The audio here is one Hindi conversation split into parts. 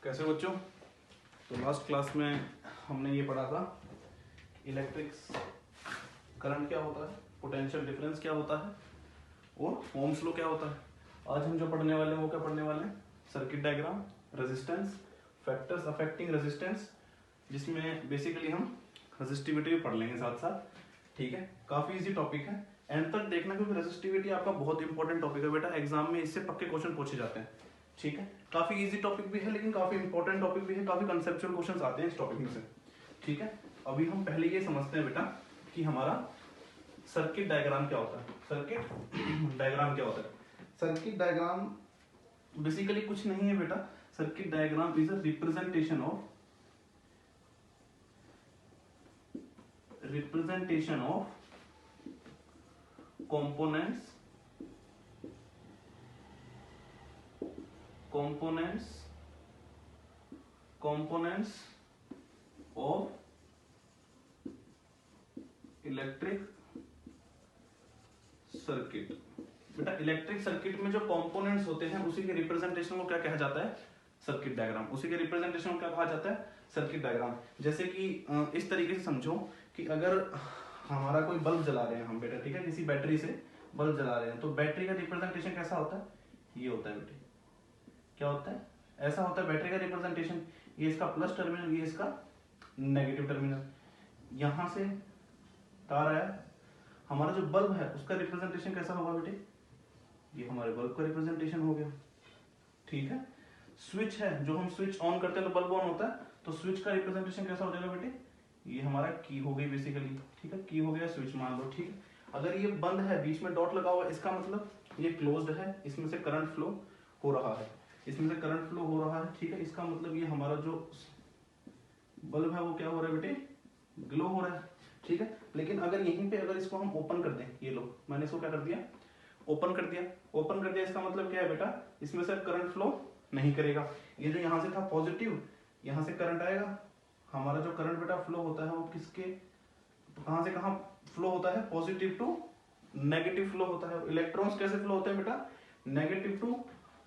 कैसे बच्चों? तो लास्ट क्लास में हमने ये पढ़ा था इलेक्ट्रिक करंट क्या होता है, पोटेंशियल डिफरेंस क्या होता है और ओम्स लॉ क्या होता है। आज हम जो पढ़ने वाले हैं वो क्या पढ़ने वाले हैं? Circuit diagram, resistance, factors affecting resistance, जिसमें बेसिकली हम रेजिस्टिविटी भी पढ़ लेंगे साथ साथ। ठीक है, काफी इजी टॉपिक है, एंड तक देखना क्योंकि रेजिस्टिविटी आपका बहुत इंपॉर्टेंट टॉपिक है बेटा। एग्जाम में इससे पक्के क्वेश्चन पूछे जाते हैं। ठीक है, काफी इजी टॉपिक भी है लेकिन काफी इंपॉर्टेंट टॉपिक भी है, काफी कंसेप्चुअल क्वेश्चंस आते हैं इस टॉपिक में से। ठीक है, अभी हम पहले ये समझते हैं बेटा कि हमारा सर्किट डायग्राम क्या होता है। सर्किट डायग्राम क्या होता है? सर्किट डायग्राम बेसिकली कुछ नहीं है बेटा। Circuit diagram is a representation of components of electric circuit. बेटा इलेक्ट्रिक सर्किट में जो कंपोनेंट्स होते हैं उसी के रिप्रेजेंटेशन को क्या कहा जाता है? Circuit diagram. उसी के रिप्रेजेंटेशन को क्या कहा जाता है? Circuit diagram. जैसे कि इस तरीके से समझो कि अगर हमारा कोई बल्ब जला रहे हैं हम बेटा, ठीक है, किसी बैटरी से बल्ब जला रहे हैं, तो बैटरी का रिप्रेजेंटेशन कैसा होता है? ये होता है बेटे। क्या होता है? ऐसा होता है बैटरी का रिप्रेजेंटेशन। ये इसका प्लस टर्मिनल, ये इसका नेगेटिव टर्मिनल। यहां से तार आया, हमारा जो बल्ब है उसका रिप्रेजेंटेशन कैसा होगा बेटे? ये हमारे बल्ब का रिप्रेजेंटेशन हो गया। ठीक है, स्विच है, जो हम स्विच ऑन करते हैं तो बल्ब ऑन होता है, तो स्विच का रिप्रेजेंटेशन कैसा हो जाएगा बेटे? ये हमारा की हो गई बेसिकली। ठीक है, की हो गया, स्विच मान लो। ठीक है, अगर ये बंद है, बीच में डॉट लगा हुआ है, इसका मतलब ये क्लोज्ड है, इसमें से करंट फ्लो हो रहा है, इसमें से करंट फ्लो हो रहा है। ठीक है, इसका मतलब ये हमारा जो बल्ब है वो क्या हो रहा है बेटे? ग्लो हो रहा है। ठीक है, लेकिन अगर यहीं पे अगर इसको हम ओपन कर दें, ये लो मैंने इसको क्या कर दिया? ओपन कर दिया। ओपन कर दिया, इसका मतलब क्या है बेटा? इसमें से करंट फ्लो नहीं करेगा। ये जो यहाँ से था पॉजिटिव, यहाँ से करंट आएगा। हमारा जो करंट बेटा फ्लो होता है वो किसके कहां से कहां फ्लो होता है? पॉजिटिव टू नेगेटिव फ्लो होता है। इलेक्ट्रॉन्स कैसे फ्लो होते हैं बेटा? नेगेटिव टू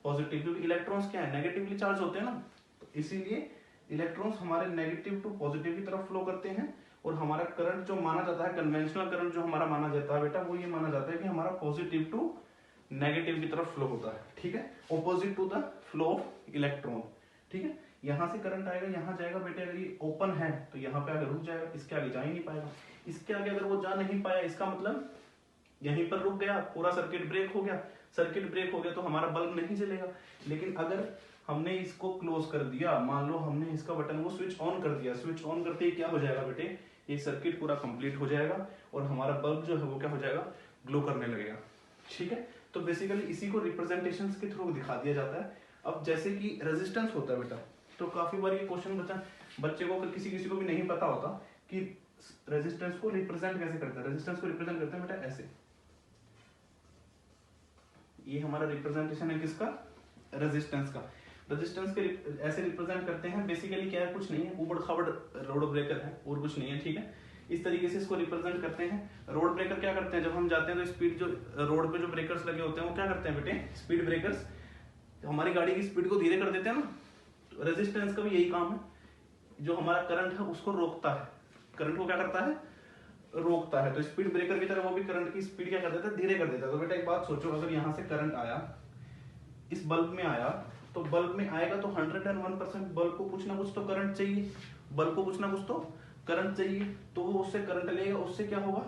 पॉजिटिव, क्योंकि इलेक्ट्रॉन्स क्या है? नेगेटिवली चार्ज होते हैं ना, तो इसीलिए इलेक्ट्रॉन्स हमारे नेगेटिव टू पॉजिटिव की तरफ फ्लो करते हैं। और हमारा करंट जो माना जाता है, कन्वेंशनल करंट जो हमारा माना जाता है बेटा, वो ये माना जाता है कि हमारा पॉजिटिव टू नेगेटिव की तरफ फ्लो होता है। ठीक है, opposite to the flow of electron. ठीक है, यहां से करंट आएगा, यहां जाएगा बेटे। अगर ये ओपन है तो यहाँ पे आगे रुक जाएगा, इसके आगे जा ही नहीं पाएगा। इसके आगे अगर वो जा नहीं पाया, इसका मतलब यहीं पर रुक गया, पूरा सर्किट ब्रेक हो गया। सर्किट ब्रेक हो गया तो हमारा बल्ब नहीं जलेगा। लेकिन अगर हमने इसको क्लोज कर दिया, मान लो हमने इसका बटन वो स्विच ऑन कर दिया, स्विच ऑन करते ही क्या हो जाएगा बेटे? ये सर्किट पूरा कंप्लीट हो जाएगा और हमारा बल्ब जो है वो क्या हो जाएगा? ग्लो करने लगेगा। ठीक है, तो बेसिकली इसी को रिप्रेजेंटेशंस के थ्रू दिखा दिया जाता है। अब जैसे कि रेजिस्टेंस होता है बेटा, तो काफी बार ये क्वेश्चन बच्चे को किसी को भी नहीं पता होता कि रेजिस्टेंस को रिप्रेजेंट कैसे करते हैं। रेजिस्टेंस को रिप्रेजेंट करते हैं बेटा ऐसे। ये हमारा रिप्रेजेंटेशन है किसका? रेजिस्टेंस का। रेजिस्टेंस के ऐसे रिप्रेजेंट करते हैं। बेसिकली क्या है? कुछ नहीं है, उबड़ खाबड़ रोड ब्रेकर है और कुछ नहीं है। ठीक है, इस तरीके से इसको रिप्रेजेंट करते हैं। रोड ब्रेकर क्या करते हैं? जब हम जाते हैं तो स्पीड, जो रोड पे जो ब्रेकर्स लगे होते हैं वो क्या करते हैं बेटे? स्पीड ब्रेकर्स हमारी गाड़ी की स्पीड को धीरे कर देते हैं ना। तो रेजिस्टेंस का भी यही काम है, जो हमारा करंट है उसको रोकता है। करंट को क्या करता है? रोकता है। तो स्पीड ब्रेकर की तरह वो भी करंट की स्पीड क्या कर देता है? धीरे कर देता है। तो बेटा एक बात सोचो, अगर यहाँ से करंट आया, इस बल्ब में आया, तो बल्ब में आएगा तो 101% बल्ब को कुछ ना कुछ तो करंट चाहिए, बल्ब को कुछ ना कुछ तो करंट चाहिए, तो वो उससे करंट लेगा, उससे क्या होगा?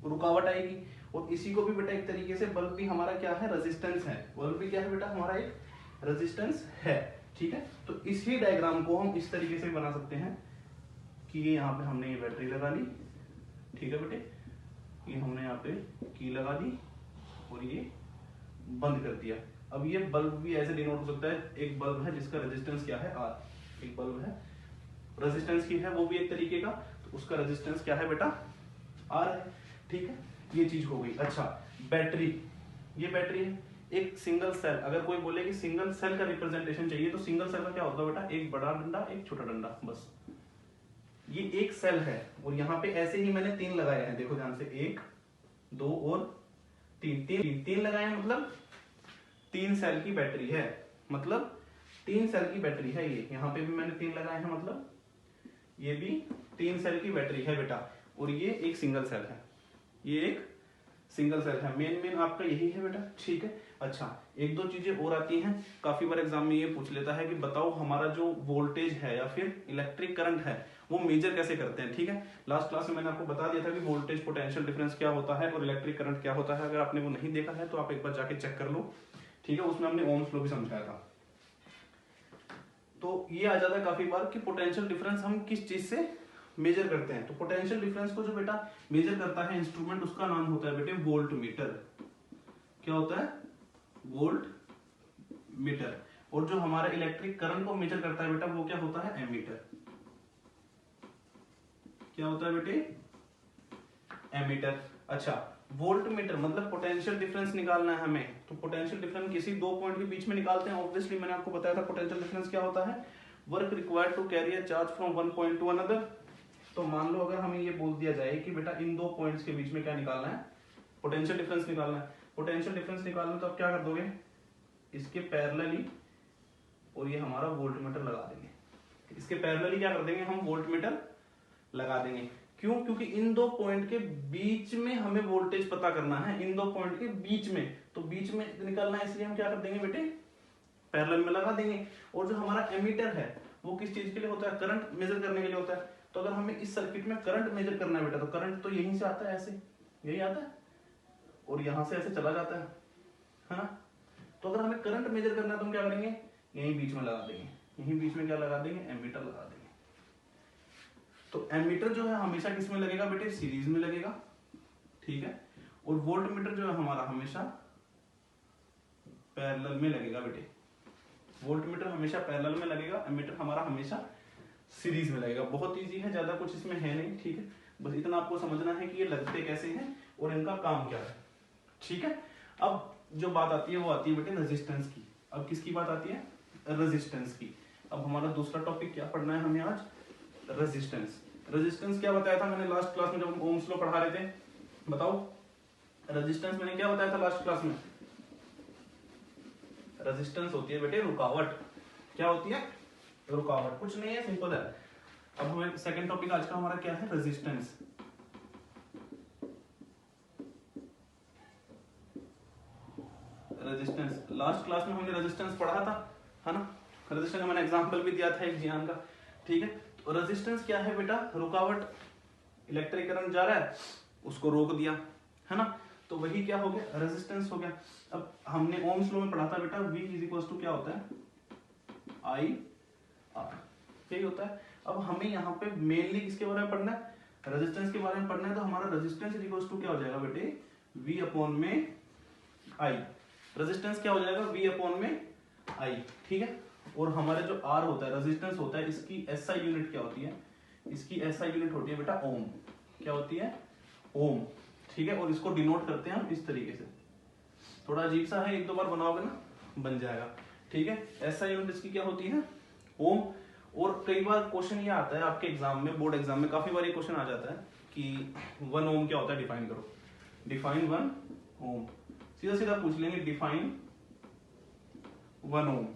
रुकावट आएगी। और इसी को भी बेटा एक तरीके से बल्ब भी हमारा क्या है? रेजिस्टेंस है। बल्ब भी क्या है बेटा? हमारा एक रेजिस्टेंस है। ठीक है, तो इसी डायग्राम को हम इस तरीके से बना सकते हैं कि ये यहाँ पे हमने ये बैटरी लगा ली। ठीक है बेटे, ये हमने यहाँ पे की लगा दी और ये बंद कर दिया। अब ये बल्ब भी ऐसे डिनोट हो सकता है, एक बल्ब है जिसका रेजिस्टेंस क्या है? आर। एक बल्ब है, रेजिस्टेंस की है वो भी एक तरीके का, तो उसका रेजिस्टेंस क्या है बेटा? आर है। ठीक है, ये चीज हो गई। अच्छा, बैटरी, ये बैटरी है, एक सिंगल सेल। अगर कोई बोले कि सिंगल सेल का रिप्रेजेंटेशन चाहिए, तो सिंगल सेल का क्या होता है बेटा? एक बड़ा डंडा, एक छोटा डंडा, बस। ये एक सेल है और यहाँ पे ऐसे ही मैंने 3 लगाए हैं, देखो ध्यान से, 1 2 और 3 लगाए हैं, मतलब 3 सेल की बैटरी है। मतलब 3 सेल की बैटरी है ये, यहाँ पे भी मैंने 3 लगाए हैं, मतलब ये भी 3 सेल की बैटरी है बेटा, और ये एक सिंगल सेल है, ये एक सिंगल सेल है। मेन आपका यही है बेटा, ठीक है। अच्छा, एक दो चीजें और आती हैं, काफी बार एग्जाम में ये पूछ लेता है कि बताओ हमारा जो वोल्टेज है या फिर इलेक्ट्रिक करंट है वो मेजर कैसे करते हैं, ठीक है। लास्ट क्लास में मैंने आपको बता दिया था कि वोल्टेज पोटेंशियल डिफरेंस क्या होता है और इलेक्ट्रिक करंट क्या होता है। अगर आपने वो नहीं देखा है तो आप एक बार जाके चेक कर लो, ठीक है। उसमें हमने ओम्स लॉ भी समझाया था। तो ये आ जाता है काफी बार कि पोटेंशियल डिफरेंस हम किस चीज से मेजर करते हैं। तो पोटेंशियल डिफरेंस को जो बेटा मेजर करता है इंस्ट्रूमेंट, उसका नाम होता है बेटे वोल्ट मीटर। क्या होता है? Volt meter. और जो हमारा इलेक्ट्रिक करंट को मेजर करता है बेटा वो क्या होता है? एमीटर। क्या होता है बेटे? एमीटर। अच्छा, वोल्ट मीटर मतलब पोटेंशियल डिफरेंस निकालना है हमें, तो पोटेंशियल डिफरेंस किसी दो पॉइंट के बीच में निकालते हैं। ऑब्वियसली मैंने आपको बताया था पोटेंशियल डिफरेंस क्या होता है, work required to carry a charge from one point to another. तो मान लो अगर हमें ये बोल दिया जाए कि बेटा इन दो पॉइंट्स के बीच में क्या निकालना है? पोटेंशियल डिफरेंस निकालना है। पोटेंशियल डिफरेंस निकालना तो आप क्या कर दोगे? इसके पैरेलली, और ये हमारा वोल्ट मीटर लगा देंगे। इसके पैरेलली क्या कर देंगे? हम वोल्ट मीटर लगा देंगे। क्यों? क्योंकि इन दो पॉइंट के बीच में हमें वोल्टेज पता करना है, इन दो पॉइंट के बीच में, तो बीच में निकलना है, इसलिए हम क्या कर देंगे बेटे? पैरेलल में लगा देंगे। और जो हमारा एमीटर है वो किस चीज के लिए होता है? करंट मेजर करने के लिए होता है। तो अगर हमें इस सर्किट में करंट मेजर करना है बेटा, तो करंट तो यहीं से आता है, ऐसे यही आता है और यहां से ऐसे चला जाता है ना। तो अगर हमें करंट मेजर करना है तो हम क्या करेंगे? यहीं बीच में लगा देंगे। यहीं बीच में क्या लगा देंगे? एमीटर लगा देंगे। तो एमीटर जो है हमेशा किस में लगेगा बेटे? सीरीज में लगेगा, ठीक है। और वोल्ट मीटर जो है हमारा हमेशा पैरेलल में लगेगा बेटे। वोल्ट मीटर हमेशा पैरेलल में लगेगा, एमीटर हमारा हमेशा सीरीज में लगेगा। बहुत इजी है, ज्यादा कुछ इसमें है नहीं, ठीक है। बस इतना आपको समझना है कि ये लगते कैसे हैं और इनका काम क्या है, ठीक है। अब जो बात आती है वो आती है बेटे रेजिस्टेंस की। अब किसकी बात आती है? रेजिस्टेंस की। अब हमारा दूसरा टॉपिक क्या पढ़ना है हमें आज? रेजिस्टेंस। रेजिस्टेंस क्या बताया था मैंने लास्ट क्लास में जब हम ओम्स लॉ पढ़ा रहे थे? बताओ, रेजिस्टेंस मैंने क्या बताया था लास्ट क्लास में? रेजिस्टेंस होती है बेटे रुकावट। क्या होती है? रुकावट। कुछ नहीं है, सिंपल है। अब हमें सेकंड टॉपिक आज का हमारा क्या है? रेजिस्टेंस। रेजिस्टेंस लास्ट क्लास में हमने रेजिस्टेंस पढ़ा था, है ना। रेजिस्टेंस का मैंने एग्जांपल भी दिया था एक जियान का, ठीक है। तो रेजिस्टेंस क्या है बेटा? रुकावट। इलेक्ट्रिक करंट जा रहा है, उसको रोक दिया, है ना। तो वही क्या हो गया? रेजिस्टेंस हो गया। अब हमने ओम्स लॉ में पढ़ा था बेटा V इज इक्वल टू क्या होता है? I R, यही होता है। अब हमें यहाँ पे मेनली किसके बारे में पढ़ना है? रेजिस्टेंस के बारे में पढ़ना है। तो हमारा रेजिस्टेंस इज इक्वल टू क्या हो जाएगा बेटे? V अपॉन में I। रेजिस्टेंस क्या हो जाएगा? V अपॉन में I, ठीक है। और हमारे जो R होता है, रेजिस्टेंस होता है, इसकी SI यूनिट क्या होती है? इसकी SI यूनिट होती है बेटा ओम। क्या होती है? ओम, ठीक है। और इसको डिनोट करते हैं हम इस तरीके से। थोड़ा अजीब सा है, एक दो बार बनाओगे ना बन जाएगा, ठीक है। SI यूनिट इसकी क्या होती है? ओम। और कई बार क्वेश्चन ये आता है आपके एग्जाम में, बोर्ड एग्जाम में काफी बार ये क्वेश्चन आ जाता है कि 1 ओम क्या होता है? डिफाइन करो। डिफाइन 1 ओम। सीधा सीधा पूछ लेंगे डिफाइन 1 ओम।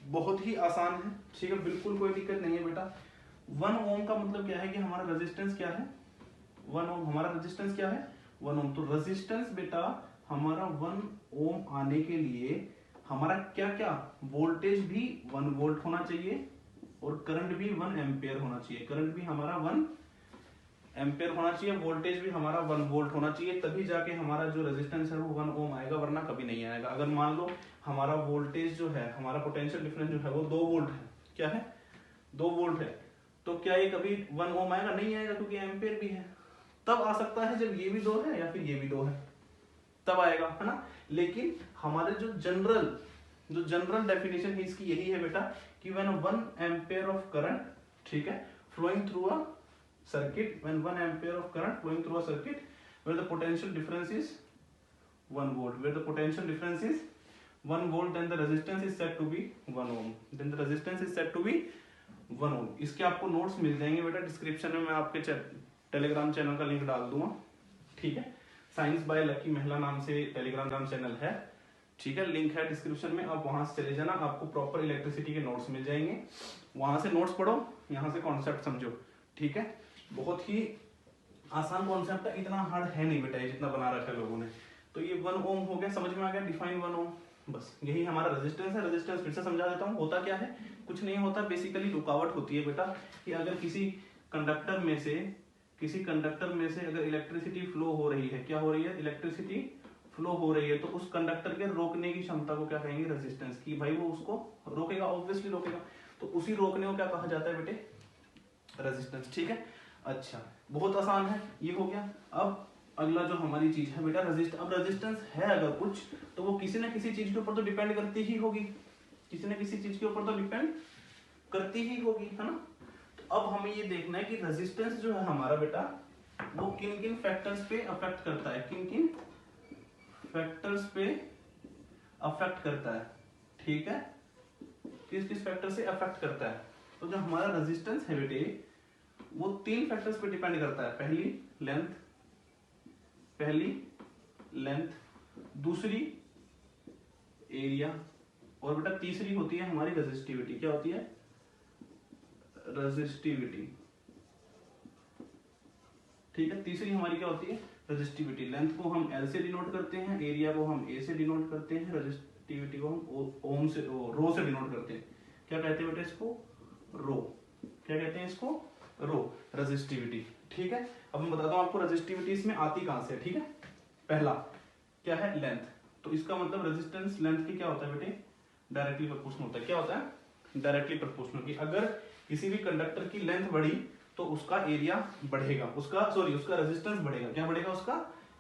बहुत ही आसान है, ठीक है, बिल्कुल कोई दिक्कत नहीं है बेटा। 1 ओम का मतलब क्या है कि हमारा रेजिस्टेंस क्या है? 1 ओम। हमारा रेजिस्टेंस क्या है? 1 ओम। तो रेजिस्टेंस बेटा हमारा 1 ओम आने के लिए हमारा क्या क्या? वोल्टेज भी 1 वोल्ट होना चाहिए और करंट भी 1 एम्पियर होना चाहिए। करंट भी हमारा 1 एम्पियर होना चाहिए, वोल्टेज भी हमारा 1 वोल्ट होना चाहिए, तभी जाके हमारा जो रेजिस्टेंस है वो 1 ओम आएगा, वरना कभी नहीं आएगा। अगर मान लो हमारा वोल्टेज जो है, हमारा पोटेंशियल डिफरेंस जो है वो 2 वोल्ट है, क्या है? 2 वोल्ट है, तो क्या ये कभी 1 ओम आएगा? नहीं आएगा, क्योंकि एम्पियर भी है। तब आ सकता है जब ये भी 2 है या फिर ये भी 2 है, तब आएगा, है ना। लेकिन हमारे जो जनरल डेफिनेशन है इसकी यही है बेटा कि व्हेन 1 एम्पियर ऑफ करंट, ठीक है, flowing through a circuit, when 1 ampere of current flowing through a circuit where the potential difference is 1 volt, where the potential difference is 1 volt, then the resistance is said to be 1 ohm, then the resistance is said to be 1 ohm। इसके आपको नोट्स मिल जाएंगे बेटा डिस्क्रिप्शन में, मैं आपके टेलीग्राम चैनल का लिंक डाल दूंगा, ठीक है। साइंस बाय लकी महिला नाम से टेलीग्राम चैनल है, ठीक है, लिंक है डिस्क्रिप्शन में, आप वहां से चले जाना, आपको प्रॉपर इलेक्ट्रिसिटी के नोट्स मिल जाएंगे, वहां से नोट्स पढ़ो, यहाँ से कॉन्सेप्ट समझो। ठीक है, बहुत ही आसान कॉन्सेप्ट है, इतना हार्ड है नहीं बेटा जितना बना रखा है लोगों ने। तो ये 1 ओम हो गया, समझ में आ गया, डिफाइन 1 ओम, बस यही हमारा रेजिस्टेंस है। रेजिस्टेंस फिर से समझा देता हूँ, होता क्या है, कुछ नहीं होता, बेसिकली रुकावट होती है बेटा, कि अगर किसी कंडक्टर में से अगर इलेक्ट्रिसिटी फ्लो हो रही है, क्या हो रही है, इलेक्ट्रिसिटी फ्लो हो रही है, तो उस कंडक्टर के रोकने की क्षमता को क्या कहेंगे, रेजिस्टेंस, की भाई वो उसको रोकेगा, ऑब्वियसली रोकेगा, तो उसी रोकने को क्या कहा जाता है बेटे, रेजिस्टेंस। ठीक है, अच्छा बहुत आसान है, ये हो गया। अब अगला जो हमारी चीज है बेटा अब रेजिस्टेंस है अगर कुछ, तो वो किसी ना किसी चीज के ऊपर तो डिपेंड करती ही होगी, किसी ना किसी चीज के ऊपर तो डिपेंड करती ही होगी, है ना। तो अब हमें ये देखना है कि रेजिस्टेंस जो है हमारा बेटा वो किन किन फैक्टर्स पे अफेक्ट करता है, किन किन फैक्टर्स पे अफेक्ट करता है। ठीक है, किस किस फैक्टर से अफेक्ट करता है। तो जो हमारा रेजिस्टेंस है बेटे वो 3 फैक्टर्स पे डिपेंड करता है, पहली लेंथ, दूसरी एरिया, और बेटा तीसरी होती है हमारी रेजिस्टिविटी। क्या होती है, रेजिस्टिविटी। ठीक है, तीसरी हमारी क्या होती है, रेजिस्टिविटी। लेंथ को हम एल से डिनोट करते हैं, एरिया को हम ए से डिनोट करते हैं, रेजिस्टिविटी को हम ओम से रो से डिनोट करते हैं। क्या कहते हैं बेटा इसको, रो। क्या कहते हैं इसको, रो, रेजिस्टिविटी। ठीक है, अब मैं बताता हूं आपको रेजिस्टिविटी इसमें आती कहां से है। ठीक है, पहला क्या है, लेंथ। तो इसका मतलब रेजिस्टेंस लेंथ की क्या होता है बेटे, डायरेक्टली प्रोपोर्शनल होता है। क्या होता है, डायरेक्टली प्रोपोर्शनल। की अगर किसी भी कंडक्टर की लेंथ बढ़ी तो उसका एरिया बढ़ेगा, उसका रेजिस्टेंस बढ़ेगा। क्या बढ़ेगा, उसका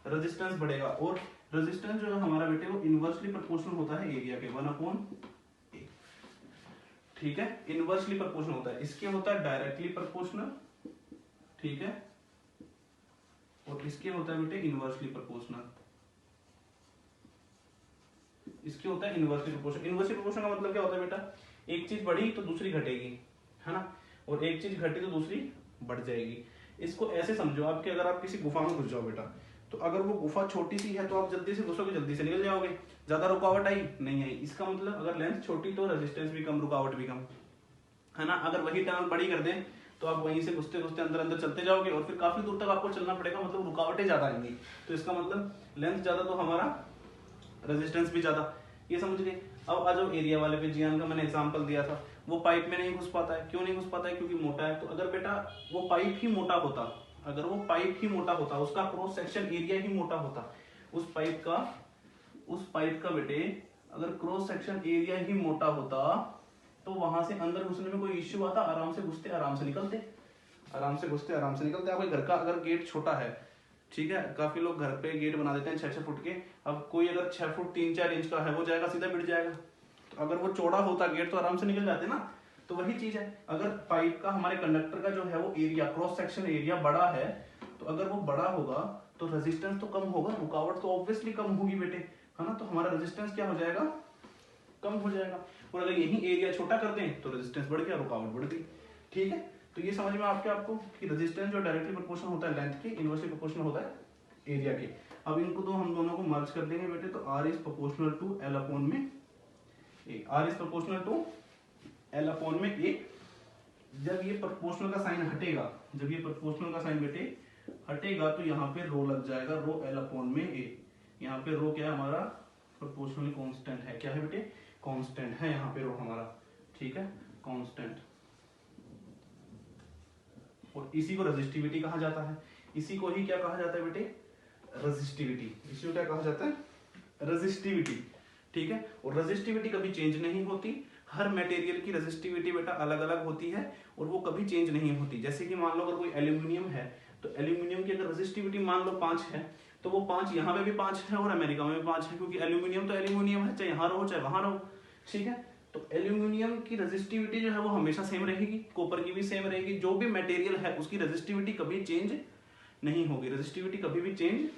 रेजिस्टेंस बढ़ेगा। और रेजिस्टेंस जो है हमारा बेटे वो इनवर्सली प्रोपोर्शनल होता है एरिया के, 1/A। ठीक है, इनवर्सली प्रोपोर्शनल होता है। इसके होता है डायरेक्टली प्रोपोर्शनल, ठीक है, और इसके होता है बेटे इनवर्सली प्रोपोर्शनल। इसके होता है इनवर्सली प्रोपोर्शनल। इनवर्सली प्रोपोर्शनल का मतलब क्या होता है बेटा, एक चीज बढ़ी तो दूसरी घटेगी, है ना, और एक चीज घटी तो दूसरी बढ़ जाएगी। इसको ऐसे समझो आपके, अगर आप किसी गुफा में घुस जाओ बेटा, तो अगर वो गुफा छोटी सी है तो आप जल्दी से घुसोगे, जल्दी से निकल जाओगे, ज्यादा रुकावट आई नहीं आई। इसका मतलब अगर लेंथ छोटी तो रेजिस्टेंस भी कम, रुकावट भी कम, है ना। अगर वही टनल बड़ी कर दें तो आप वहीं से घुसते घुसते अंदर अंदर चलते जाओगे और फिर काफी दूर तक आपको चलना पड़ेगा, मतलब रुकावटें ज्यादा आएंगी। तो इसका मतलब लेंथ ज्यादा तो हमारा रेजिस्टेंस भी ज्यादा, ये समझ गए। अब आ जाओ एरिया वाले पे, जियान का मैंने एग्जांपल दिया था, वो पाइप में नहीं घुस पाता है। क्यों नहीं घुस पाता है, क्योंकि मोटा है। तो अगर बेटा वो पाइप ही मोटा होता, अगर वो पाइप ही मोटा होता, उसका क्रॉस सेक्शन एरिया ही मोटा होता, उस पाइप का बेटे अगर क्रॉस सेक्शन एरिया ही मोटा होता तो वहां से अंदर घुसने में कोई इश्यू आता, आराम से घुसते आराम से निकलते, आराम से घुसते आराम से निकलते। आपके घर का अगर गेट छोटा है, ठीक है, काफी लोग घर पे गेट बना देते हैं 6-6 फुट के। अब कोई अगर 6 फुट 3-4 इंच का है, वो जाएगा सीधा बिट जाएगा। तो अगर वो चौड़ा होता गेट तो आराम से निकल जाते ना। तो वही चीज है, अगर पाइप का हमारे कंडक्टर का जो है वो एरिया, क्रॉस सेक्शन एरिया बड़ा है, तो अगर वो बड़ा होगा तो रेजिस्टेंस तो कम होगा, रुकावट तो ऑब्वियसली कम होगी बेटे, है ना। तो हमारा रेजिस्टेंस क्या हो जाएगा, कम हो जाएगा। और अगर यही एरिया छोटा कर दें तो रेजिस्टेंस बढ़ गया, रुकावट बढ़ गई। ठीक है, तो ये समझ में आपको कि रेजिस्टेंस जो डायरेक्टली प्रोपोर्शनल होता है लेंथ के, इनवर्सली प्रोपोर्शनल होता है एरिया के। अब इनको तो हम दोनों को मर्ज कर देंगे बेटे, तो R is proportional to L upon में A. R is proportional to L upon में ए। जब ये प्रोपोर्शनल का साइन हटेगा, जब ये प्रोपोर्शनल का साइन बेटे हटेगा तो यहाँ पे रो लग जाएगा, रो एल अपॉन में ए। यहाँ पे रो क्या है हमारा, प्रोपोर्शनल कांस्टेंट है। क्या है बेटे, कांस्टेंट है यहाँ पे रो हमारा, ठीक है, कांस्टेंट। और इसी को रेजिस्टिविटी कहा जाता है। इसी को ही क्या कहा जाता है बेटे, रेजिस्टिविटी। इसी को क्या कहा जाता है, रेजिस्टिविटी। ठीक है, और रेजिस्टिविटी कभी चेंज नहीं होती। हर मटेरियल की रेजिस्टिविटी बेटा अलग अलग होती है और वो कभी चेंज नहीं होती। जैसे कि मान लो अगर कोई एल्यूमिनियम है, तो एल्यूमिनियम की अगर रेजिस्टिविटी मान लो 5 है, तो वो 5 यहाँ पे भी 5 है और अमेरिका में भी 5 है, क्योंकि एल्यूमिनियम तो एल्यूमिनियम है, चाहे यहाँ रहो चाहे वहां रहो। ठीक है, तो एल्यूमिनियम की रेजिस्टिविटी जो है वो हमेशा सेम रहेगी, कॉपर की भी सेम रहेगी। जो भी मटेरियल है उसकी रेजिस्टिविटी कभी चेंज नहीं होगी, रेजिस्टिविटी कभी भी चेंज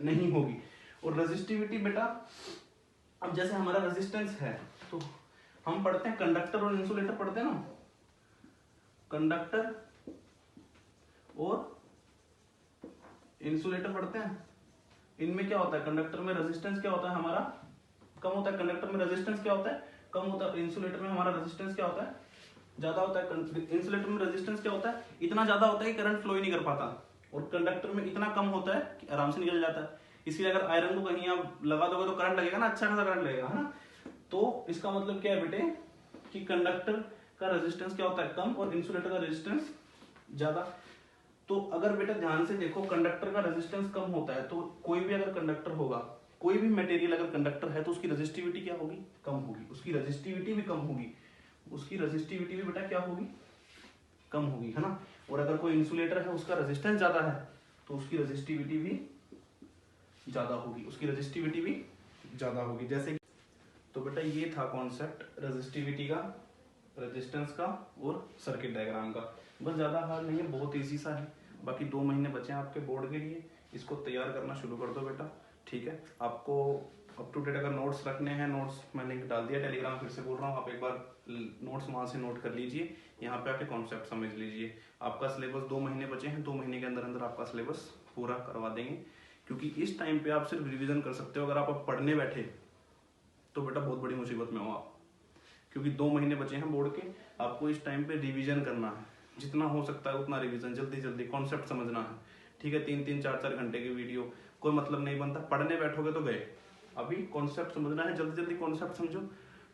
नहीं होगी। और रेजिस्टिविटी बेटा, अब जैसे हमारा रेजिस्टेंस है तो हम पढ़ते हैं कंडक्टर और इंसुलेटर पढ़ते हैं ना, कंडक्टर और इंसुलेटर पढ़ते हैं। इनमें क्या होता है, कंडक्टर में रेजिस्टेंस क्या होता है हमारा कम होता है। कंडक्टर में रेजिस्टेंस क्या होता है, कम होता है। इंसुलेटर में हमारा रेजिस्टेंस क्या होता है, ज्यादा होता है। इंसुलेटर में रेजिस्टेंस क्या होता है, इतना ज्यादा होता है कि करंट फ्लो ही नहीं कर पाता, और कंडक्टर में इतना कम होता है कि आराम से निकल जाता है। इसलिए अगर आयरन को कहीं आप लगा दोगे तो करंट लगेगा ना, अच्छा खासा करंट लगेगा, है ना। तो इसका मतलब क्या है बेटे कि कंडक्टर का रेजिस्टेंस क्या होता है, कम, और इंसुलेटर का रेजिस्टेंस ज्यादा। तो अगर बेटा ध्यान से देखो, कंडक्टर का रेजिस्टेंस कम होता है, तो कोई भी अगर कंडक्टर होगा, कोई भी मटेरियल अगर कंडक्टर है तो उसकी रेजिस्टिविटी क्या होगी, कम होगी। उसकी रेजिस्टिविटी भी कम होगी, उसकी रेजिस्टिविटी भी बेटा क्या होगी, कम होगी, है ना। और अगर कोई इंसुलेटर है उसका रेजिस्टेंस ज्यादा है तो उसकी रेजिस्टिविटी भी ज्यादा होगी, उसकी रेजिस्टिविटी भी ज्यादा होगी। जैसे तो बेटा ये था कॉन्सेप्ट रेजिस्टिविटी का, रेजिस्टेंस का और सर्किट डायग्राम का। बस ज्यादा हार्ड नहीं है, बहुत इजी सा है। बाकी 2 महीने बचे हैं आपके बोर्ड के लिए, इसको तैयार करना शुरू कर दो बेटा, ठीक है। आपको अप टू डेट अगर नोट्स रखने हैं, नोट्स मैं लिंक डाल दिया टेलीग्राम, फिर से बोल रहा हूँ, आप एक बार नोट्स वहां से नोट कर लीजिए, यहाँ पे आके कॉन्सेप्ट समझ लीजिए। आपका सिलेबस 2 महीने बचे हैं, 2 महीने के अंदर अंदर आपका सिलेबस पूरा करवा देंगे, क्योंकि इस टाइम पे आप सिर्फ रिविजन कर सकते हो। अगर आप पढ़ने बैठे तो बेटा बहुत बड़ी मुसीबत में हो आप, क्योंकि 2 महीने बचे हैं बोर्ड के, आपको इस टाइम पे रिवीजन करना है, जितना हो सकता है उतना रिवीजन, जल्दी जल्दी कॉन्सेप्ट समझना है, ठीक है। 3-3 4-4 घंटे की वीडियो कोई मतलब नहीं बनता, पढ़ने बैठोगे तो गए। अभी कॉन्सेप्ट समझना है, जल्दी जल्दी कॉन्सेप्ट समझो,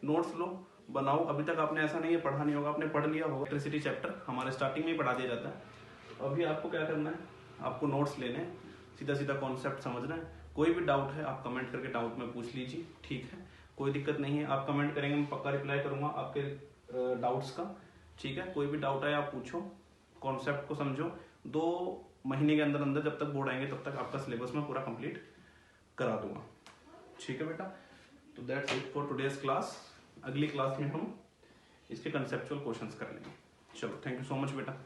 नोट्स लो, बनाओ। अभी तक आपने ऐसा नहीं है पढ़ा नहीं होगा, आपने पढ़ लिया होगा। इलेक्ट्रिसिटी चैप्टर हमारे स्टार्टिंग में ही पढ़ा दिया जाता है। अभी आपको क्या करना है, आपको नोट्स लेने हैं, सीधा सीधा कॉन्सेप्ट समझना है। कोई भी डाउट है आप कमेंट करके डाउट में पूछ लीजिए, ठीक है, कोई दिक्कत नहीं है। आप कमेंट करेंगे, मैं पक्का रिप्लाई करूंगा आपके डाउट्स का, ठीक है। कोई भी डाउट है आप पूछो, कॉन्सेप्ट को समझो। 2 महीने के अंदर अंदर जब तक बोर्ड आएंगे तब तक आपका सिलेबस मैं पूरा कंप्लीट करा दूंगा, ठीक है बेटा। तो that's it for today's class. अगली क्लास में हम इसके कंसेप्चुअल क्वेश्चंस कर लेंगे। चलो, थैंक यू सो मच बेटा।